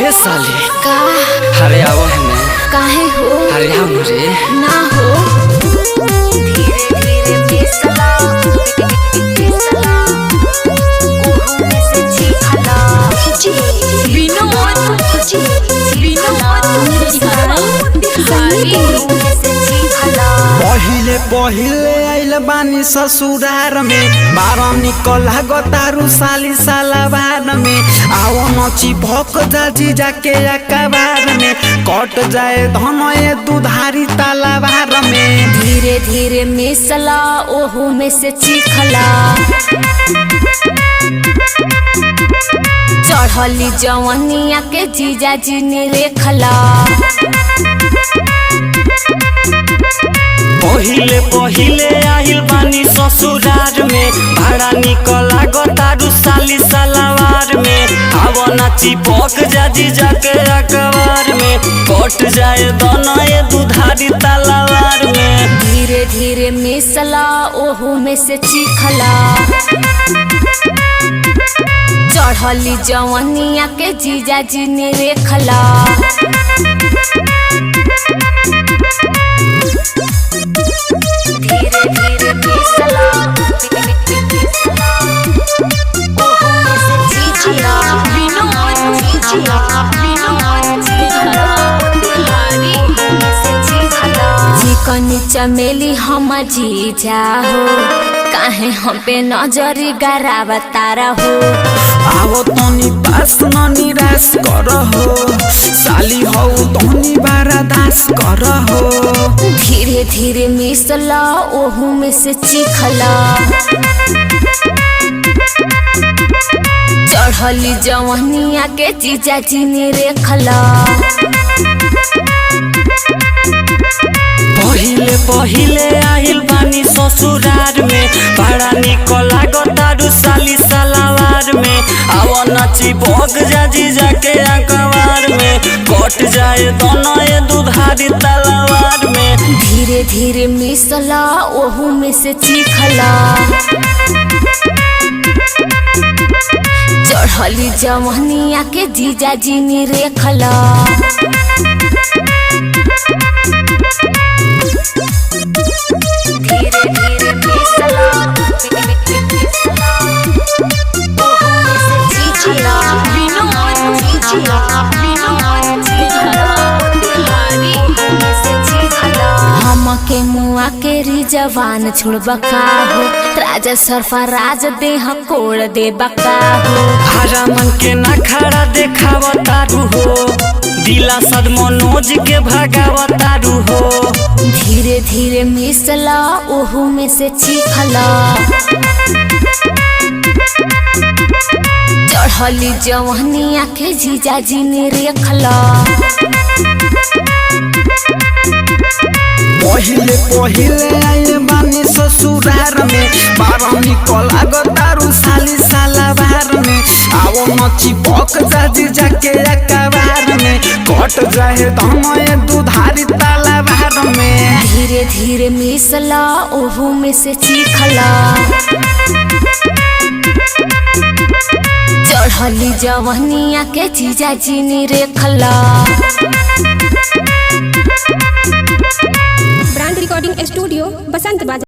ए साले का अरे आओ हमें काहे हो अरे आओ रे ना हो धीरे धीरे फिसला ओहो में से चीखला विनोद पहिले आइल बानी ससुरार में बारह निकला गोतारू साली सालाबार में आओ नची भक जाजी जाके अकबार में कट जाए धन ये दुधारी तालाबार में धीरे धीरे मिसला ओहो में से चीखला चढ़ली जवनिया के जीजा जी ने रेखला पहिले आइल बानी ससुरार में भाड़ा निकला गोतारू साली सालाबार में आवो नाची भक जाजी जाके अकबार में कट जाए धन ये दुधारी तालाबार में धीरे धीरे मिसला ओहो में से चीखला चढ़ली जवनिया के जीजा जी ने रेखला धीरे धीरे मिसला ओहो में से चीखला चिकनी चमेली हम जीजा हो काहे हम पे नजरी गरावतारा हो आवो तनी पास न निराश करहो साली हो तनी बारादास करहो धीरे धीरे मिसला ओहू में से चीखला चढ़ली जवनिया के जीजा जी ने रेखला पहिले आइल बानी ससुरार में भाड़ा निकला गोतारू साली सालाबार में आवो नाची भग जाजी जाके अकबार में कट जाए दोनों ये दुधारी तालाबार में धीरे धीरे मिसला ओहू में से चीखला चढ़ली जवनिया के जीजा जी ने रेखला धीरे धीरे मिसला ओहो में से चीखला हमके मुआ के रिजवान छोड़बा का हो राजा सरफराज देह कोड़ दे बका हो हरा मन के ना खड़ा देखावतारू हो दिला सद मनोज के भगावतारू हो धीरे धीरे मिसला ओहू में से चीखला चढ़ली जवनिया के जीजा जी ने रेखला पहिले आइल बानी ससुरार में बारह निकला गोतारू साली सालाबार में आवो नची भक जाजी जाके अकबार में कट जाए धन ये दुधारी तालाबार में धीरे धीरे मिसला ओहू में से चीखला चढ़ली जवनिया के जीजा जी ने रेखला ब्रांड रिकॉर्डिंग स्टूडियो बसंत बाजार।